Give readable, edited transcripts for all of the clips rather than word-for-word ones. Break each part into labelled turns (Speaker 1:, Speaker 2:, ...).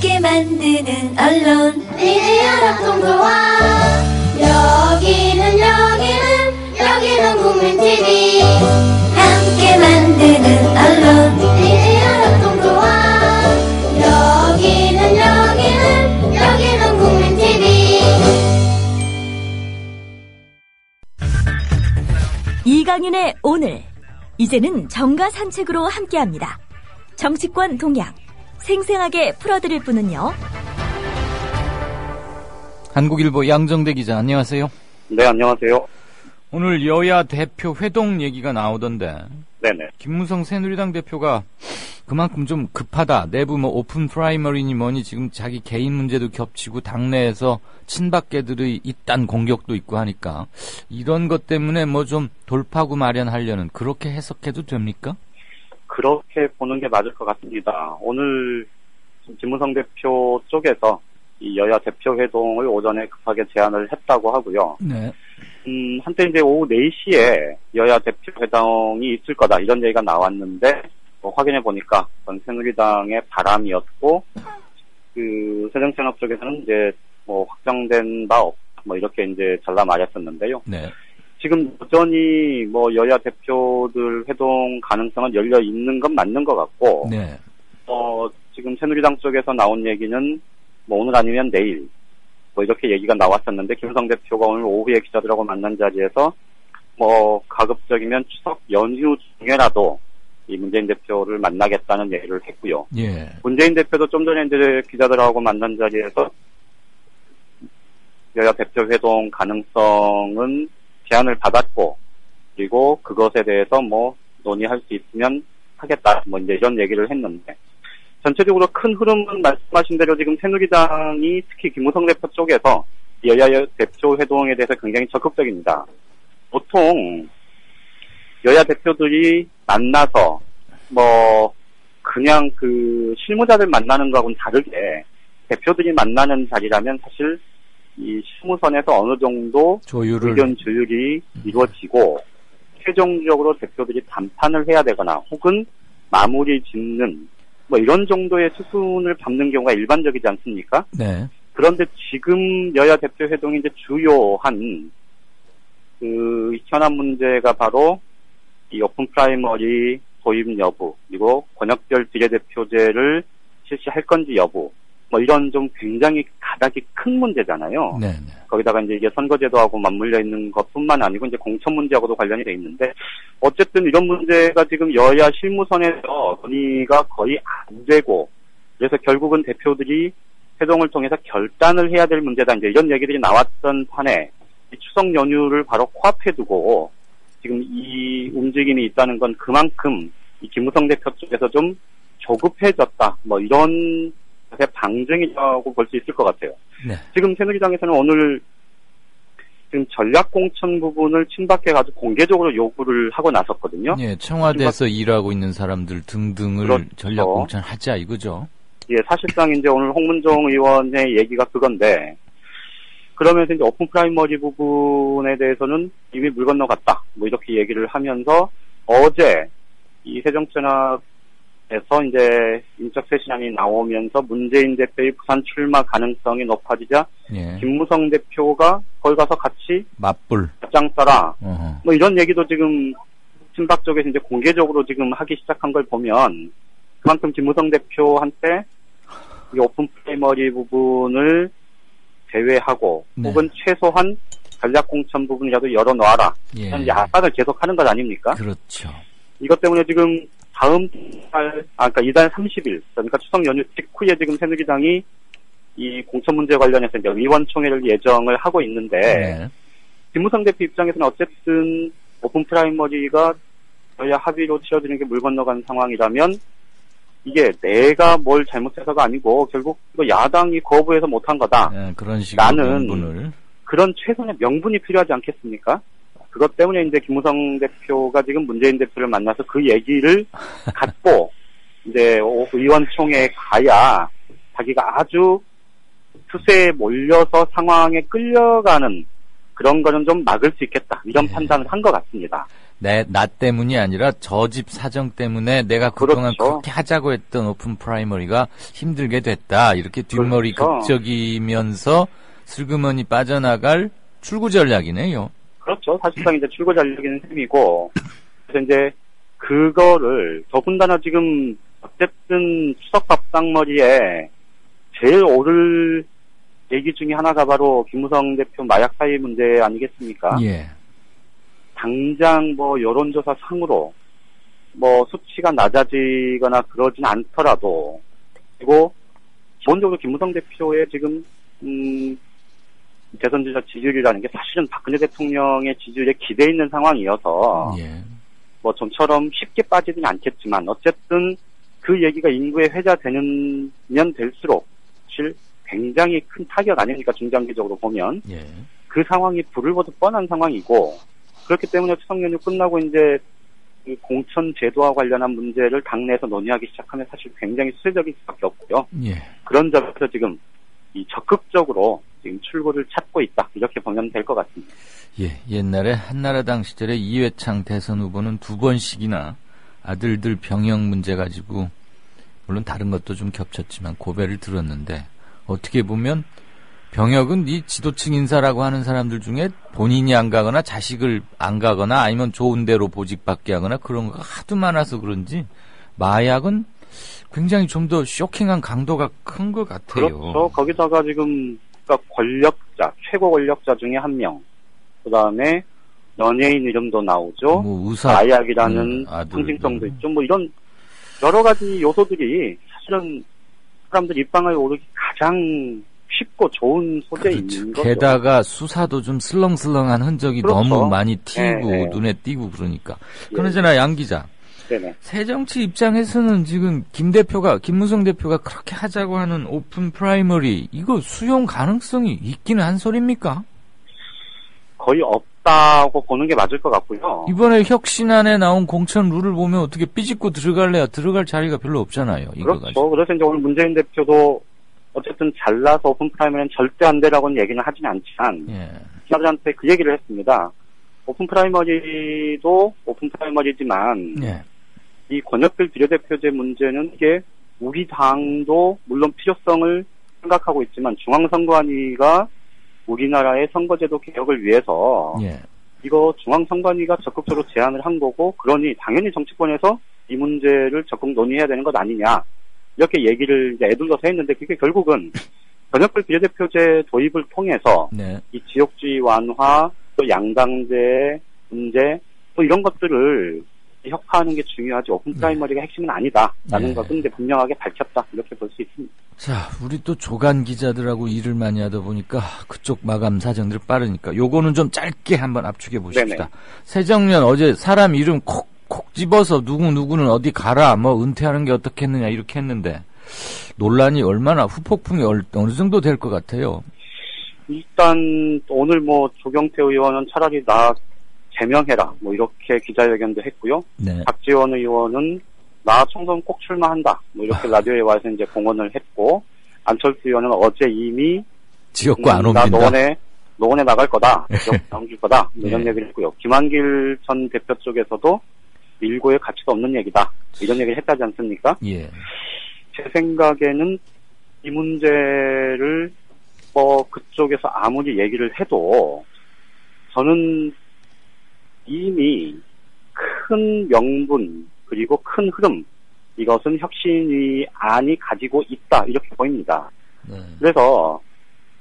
Speaker 1: 함께 만드는 언론
Speaker 2: 미디어 협동조합. 여기는 국민TV.
Speaker 1: 함께 만드는 언론
Speaker 2: 미디어 협동조합. 여기는 국민TV.
Speaker 3: 이강윤의 오늘, 이제는 정가 산책으로 함께합니다. 정치권 동향 생생하게 풀어드릴 분은요,
Speaker 4: 한국일보 양정대 기자, 안녕하세요.
Speaker 5: 네, 안녕하세요.
Speaker 4: 오늘 여야 대표 회동 얘기가 나오던데,
Speaker 5: 네네.
Speaker 4: 김무성 새누리당 대표가 그만큼 좀 급하다, 내부 뭐 오픈 프라이머리니 뭐니 지금 자기 개인 문제도 겹치고 당내에서 친박계들의 잇단 공격도 있고 하니까 이런 것 때문에 뭐 좀 돌파구 마련하려는, 그렇게 해석해도 됩니까?
Speaker 5: 그렇게 보는 게 맞을 것 같습니다. 오늘 김무성 대표 쪽에서 이 여야 대표 회동을 오전에 급하게 제안을 했다고 하고요.
Speaker 4: 네.
Speaker 5: 한때 이제 오후 4시에 여야 대표 회동이 있을 거다, 이런 얘기가 나왔는데, 확인해 보니까 그건 새누리당의 바람이었고, 새정치연합 쪽에서는 이제 확정된 바 없다, 이렇게 이제 잘라 말했었는데요.
Speaker 4: 네.
Speaker 5: 지금 여전히 여야 대표들 회동 가능성은 열려 있는 건 맞는 것 같고,
Speaker 4: 네.
Speaker 5: 지금 새누리당 쪽에서 나온 얘기는 오늘 아니면 내일 이렇게 얘기가 나왔었는데, 김무성 대표가 오늘 오후에 기자들하고 만난 자리에서 가급적이면 추석 연휴 중에라도 이 문재인 대표를 만나겠다는 얘기를 했고요.
Speaker 4: 예.
Speaker 5: 문재인 대표도 좀 전에 이제 기자들하고 만난 자리에서 여야 대표 회동 가능성은 제안을 받았고, 그리고 그것에 대해서 논의할 수 있으면 하겠다, 이제 이런 얘기를 했는데, 전체적으로 큰 흐름은 말씀하신 대로 지금 새누리당이 특히 김무성 대표 쪽에서 여야 대표 회동에 대해서 굉장히 적극적입니다. 보통 여야 대표들이 만나서 그냥 실무자들 만나는 거하고는 다르게 대표들이 만나는 자리라면 사실 이 실무선에서 어느 정도 의견 조율이 이루어지고 최종적으로 대표들이 담판을 해야 되거나 혹은 마무리 짓는 이런 정도의 수순을 밟는 경우가 일반적이지 않습니까?
Speaker 4: 네.
Speaker 5: 그런데 지금 여야 대표 회동이 이제 주요한 현안 문제가 바로 이 오픈 프라이머리 도입 여부, 그리고 권역별 비례대표제를 실시할 건지 여부, 이런 좀 굉장히 가닥이 큰 문제잖아요.
Speaker 4: 네.
Speaker 5: 거기다가 이제 이게 선거제도하고 맞물려 있는 것뿐만 아니고 이제 공천 문제하고도 관련이 돼 있는데, 어쨌든 이런 문제가 지금 여야 실무선에서 논의가 거의 안 되고, 그래서 결국은 대표들이 회동을 통해서 결단을 해야 될 문제다, 이제 이런 얘기들이 나왔던 판에 이 추석 연휴를 바로 코앞에 두고 지금 이 움직임이 있다는 건 그만큼 이 김무성 대표 쪽에서 좀 조급해졌다, 이런 방증이라고 볼 수 있을 것 같아요.
Speaker 4: 네.
Speaker 5: 지금 새누리당에서는 오늘 지금 전략공천 부분을 친박해가지고 공개적으로 요구를 하고 나섰거든요.
Speaker 4: 예, 청와대에서 일하고 있는 사람들 등등을
Speaker 5: 그렇죠.
Speaker 4: 전략공천하자, 이거죠.
Speaker 5: 예, 사실상 이제 오늘 홍문종 의원의 얘기가 그건데, 그러면서 이제 오픈 프라이머리 부분에 대해서는 이미 물 건너갔다, 이렇게 얘기를 하면서 어제 이 새정치연합에서 이제 인적 쇄신안이 나오면서 문재인 대표의 부산 출마 가능성이 높아지자,
Speaker 4: 예.
Speaker 5: 김무성 대표가 거기 가서 같이
Speaker 4: 맞불
Speaker 5: 맞짱 떠라,
Speaker 4: 어허.
Speaker 5: 이런 얘기도 지금 친박 쪽에서 이제 공개적으로 지금 하기 시작한 걸 보면 그만큼 김무성 대표한테 이 오픈 프라이머리 부분을 제외하고,
Speaker 4: 네.
Speaker 5: 혹은 최소한 전략공천 부분이라도 열어놓아라,
Speaker 4: 예.
Speaker 5: 이런 압박을 계속하는 것 아닙니까?
Speaker 4: 그렇죠.
Speaker 5: 이것 때문에 지금 다음 달, 그러니까 이달 30일, 그러니까 추석 연휴 직후에 지금 새누리당이 이 공천 문제 관련해서 이제 의원총회를 예정을 하고 있는데,
Speaker 4: 네.
Speaker 5: 김무성 대표 입장에서는 어쨌든 오픈 프라이머리가 여야 합의로 치러지는 게 물 건너간 상황이라면 이게 내가 뭘 잘못해서가 아니고 결국 이거 야당이 거부해서 못한 거다,
Speaker 4: 그런 식으로
Speaker 5: 나는
Speaker 4: 명분을.
Speaker 5: 그런 최선의 명분이 필요하지 않겠습니까? 그것 때문에 이제 김무성 대표가 지금 문재인 대표를 만나서 그 얘기를 갖고 이제 의원총회에 가야 자기가 아주 투세에 몰려서 상황에 끌려가는 그런 거는 좀 막을 수 있겠다, 이런
Speaker 4: 네.
Speaker 5: 판단을 한 것 같습니다.
Speaker 4: 나 때문이 아니라 저 집 사정 때문에 내가 그동안
Speaker 5: 그렇죠.
Speaker 4: 그렇게 하자고 했던 오픈 프라이머리가 힘들게 됐다. 이렇게 뒷머리
Speaker 5: 그렇죠.
Speaker 4: 극적이면서 슬그머니 빠져나갈 출구 전략이네요.
Speaker 5: 그렇죠. 사실상 이제 출구 전략인 셈이고, 그래서 이제 그거를 더군다나 지금 어쨌든 추석 밥상머리에 제일 오를 얘기 중에 하나가 바로 김무성 대표 마약 사회 문제 아니겠습니까?
Speaker 4: 예.
Speaker 5: 당장 뭐 여론조사 상으로 뭐 수치가 낮아지거나 그러진 않더라도, 그리고 기본적으로 김무성 대표의 지금 대선 주자 지지율이라는 게 사실은 박근혜 대통령의 지지율에 기대 있는 상황이어서
Speaker 4: 예.
Speaker 5: 뭐 좀처럼 쉽게 빠지진 않겠지만 어쨌든 그 얘기가 인구에 회자되면 될수록 사실 굉장히 큰 타격 아닙니까? 중장기적으로 보면
Speaker 4: 예.
Speaker 5: 그 상황이 불을 보듯 뻔한 상황이고, 그렇기 때문에 추석 연휴 끝나고 이제 이 공천 제도와 관련한 문제를 당내에서 논의하기 시작하면 사실 굉장히 수세적일 수밖에 없고요.
Speaker 4: 예.
Speaker 5: 그런 점에서 지금 이 적극적으로 지금 출구를 찾고 있다, 이렇게 보면 될 것 같습니다.
Speaker 4: 예. 옛날에 한나라당 시절에 이회창 대선 후보는 2번씩이나 아들들 병역 문제 가지고, 물론 다른 것도 좀 겹쳤지만 고배를 들었는데, 어떻게 보면 병역은 이 지도층 인사라고 하는 사람들 중에 본인이 안 가거나 자식을 안 가거나 아니면 좋은 데로 보직받게 하거나 그런 거가 하도 많아서 그런지 마약은 굉장히 좀 더 쇼킹한 강도가 큰 것 같아요.
Speaker 5: 그렇죠. 거기다가 지금 그러니까 권력자, 최고 권력자 중에 한 명, 그 다음에 연예인 이름도 나오죠.
Speaker 4: 뭐 의사,
Speaker 5: 마약이라는 상징성도 있죠. 뭐 이런 여러 가지 요소들이 사실은 사람들 입방을 오르기 가장 쉽고 좋은 소재에
Speaker 4: 그렇죠.
Speaker 5: 있는 거죠.
Speaker 4: 게다가 수사도 좀 슬렁슬렁한 흔적이
Speaker 5: 그렇죠.
Speaker 4: 너무 많이 튀고
Speaker 5: 네.
Speaker 4: 눈에 띄고 그러니까.
Speaker 5: 예.
Speaker 4: 그러잖아, 양 기자.
Speaker 5: 네네.
Speaker 4: 새정치 입장에서는 지금 김무성 대표가 그렇게 하자고 하는 오픈 프라이머리, 이거 수용 가능성이 있기는 한 소리입니까?
Speaker 5: 거의 없다고 보는 게 맞을 것 같고요.
Speaker 4: 이번에 혁신안에 나온 공천 룰을 보면 어떻게 삐집고 들어갈래야 들어갈 자리가 별로 없잖아요. 이거
Speaker 5: 그렇죠.
Speaker 4: 가지고.
Speaker 5: 그래서 이제 오늘 문재인 대표도 어쨌든 잘라서 오픈 프라이머리는 절대 안 되라고는 얘기는 하진 않지만,
Speaker 4: 예.
Speaker 5: 기자들한테 그 얘기를 했습니다. 오픈 프라이머리도 오픈 프라이머리지만,
Speaker 4: 예.
Speaker 5: 이 권역별 비례대표제 문제는 이게 우리 당도 물론 필요성을 생각하고 있지만 중앙선관위가 우리나라의 선거제도 개혁을 위해서
Speaker 4: 예.
Speaker 5: 이거 중앙선관위가 적극적으로 제안을 한 거고, 그러니 당연히 정치권에서 이 문제를 적극 논의해야 되는 것 아니냐, 이렇게 얘기를 이제 애둘러서 했는데, 그게 결국은 권역별 비례대표제 도입을 통해서
Speaker 4: 네.
Speaker 5: 이 지역주의 완화, 또 양당제 문제, 또 이런 것들을 혁파하는 게 중요하지 오픈 프라이머리가 핵심은 아니다라는
Speaker 4: 네.
Speaker 5: 것은 이제 분명하게 밝혔다, 이렇게 볼 수 있습니다.
Speaker 4: 자, 우리 또 조간 기자들하고 일을 많이 하다 보니까 그쪽 마감 사정들이 빠르니까 요거는 좀 짧게 한번 압축해 보십시다.
Speaker 5: 네네.
Speaker 4: 새정년 어제 사람 이름 콕 집어서 누구는 어디 가라, 뭐 은퇴하는 게 어떻겠느냐 이렇게 했는데 논란이 얼마나 후폭풍이 어느 정도 될 것 같아요.
Speaker 5: 일단 오늘 뭐 조경태 의원은 차라리 나 제명해라, 뭐 이렇게 기자회견도 했고요.
Speaker 4: 네.
Speaker 5: 박지원 의원은 나 총선 꼭 출마한다, 뭐 이렇게 라디오에 와서 이제 공언을 했고, 안철수 의원은 어제 이미
Speaker 4: 지역구 안
Speaker 5: 나
Speaker 4: 옮긴다.
Speaker 5: 노원에 나갈 거다, 나올 거다, 뭐 이런
Speaker 4: 네.
Speaker 5: 얘기를 했고요. 김한길 전 대표 쪽에서도 밀고의 가치가 없는 얘기다, 이런 얘기를 했다지 않습니까?
Speaker 4: 예.
Speaker 5: 제 생각에는 이 문제를 뭐 그쪽에서 아무리 얘기를 해도 저는 이미 큰 명분 그리고 큰 흐름, 이것은 혁신위 안이 가지고 있다, 이렇게 보입니다.
Speaker 4: 네.
Speaker 5: 그래서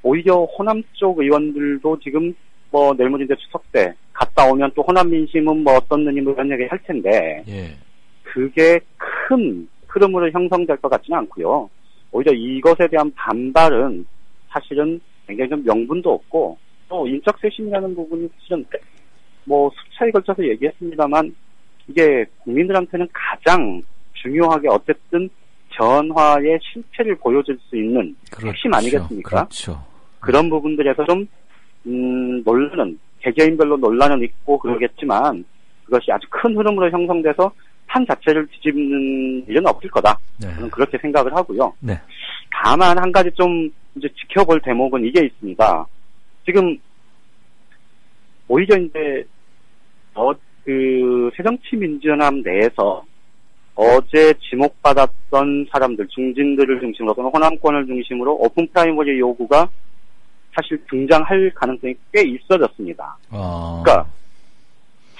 Speaker 5: 오히려 호남 쪽 의원들도 지금 뭐 내일 모레 이제 추석 때 갔다 오면 또 호남 민심은 뭐 어떻느니 뭐 이런 얘기 할 텐데,
Speaker 4: 예.
Speaker 5: 그게 큰 흐름으로 형성될 것 같지는 않고요. 오히려 이것에 대한 반발은 사실은 굉장히 좀 명분도 없고, 또 인적 쇄신이라는 부분이 사실은 뭐 수차에 걸쳐서 얘기했습니다만, 이게 국민들한테는 가장 중요하게 어쨌든 변화의 실체를 보여줄 수 있는
Speaker 4: 그렇죠.
Speaker 5: 핵심 아니겠습니까?
Speaker 4: 그렇죠.
Speaker 5: 그런 부분들에서 좀 논란은 개개인별로 논란은 있고 그러겠지만, 그것이 아주 큰 흐름으로 형성돼서 판 자체를 뒤집는 일은 없을 거다.
Speaker 4: 네.
Speaker 5: 저는 그렇게 생각을 하고요.
Speaker 4: 네.
Speaker 5: 다만 한 가지 좀 이제 지켜볼 대목은 이게 있습니다. 지금 오히려 이제 그 새정치민주연합 내에서 어제 지목받았던 사람들, 중진들을 중심으로 또는 호남권을 중심으로 오픈 프라이머리 요구가 사실 등장할 가능성이 꽤 있어졌습니다. 그러니까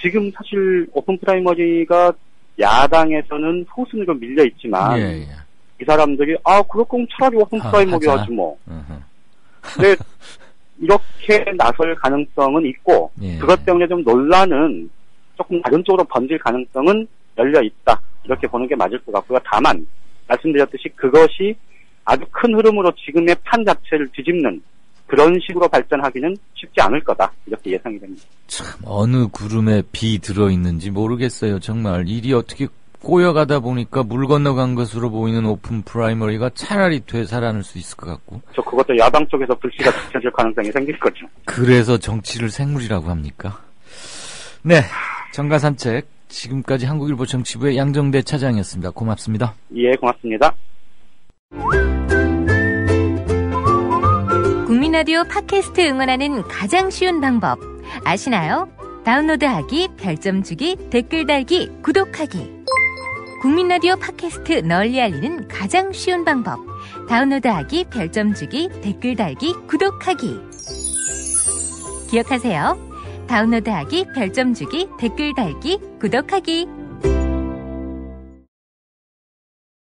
Speaker 5: 지금 사실 오픈 프라이머리가 야당에서는 소순으로 밀려 있지만 이 사람들이 그럴 거면 차라리 오픈 프라이머리 하지 뭐. 근데 이렇게 나설 가능성은 있고 그것 때문에 좀 논란은 조금 다른 쪽으로 번질 가능성은 열려 있다. 이렇게 보는 게 맞을 것 같고요. 다만 말씀드렸듯이 그것이 아주 큰 흐름으로 지금의 판 자체를 뒤집는 그런 식으로 발전하기는 쉽지 않을 거다. 이렇게 예상이 됩니다.
Speaker 4: 참 어느 구름에 비 들어있는지 모르겠어요. 정말 일이 어떻게 꼬여가다 보니까 물 건너간 것으로 보이는 오픈 프라이머리가 차라리 되살아날 수 있을 것 같고.
Speaker 5: 그것도 야당 쪽에서 불씨가 지켜질 가능성이 생길 거죠.
Speaker 4: 그래서 정치를 생물이라고 합니까? 네, 정가산책 지금까지 한국일보 정치부의 양정대 차장이었습니다. 고맙습니다.
Speaker 5: 예, 고맙습니다.
Speaker 6: 국민라디오 팟캐스트 응원하는 가장 쉬운 방법 아시나요? 다운로드하기, 별점 주기, 댓글 달기, 구독하기. 국민라디오 팟캐스트 널리 알리는 가장 쉬운 방법 다운로드하기, 별점 주기, 댓글 달기, 구독하기. 기억하세요. 다운로드하기, 별점 주기, 댓글 달기, 구독하기.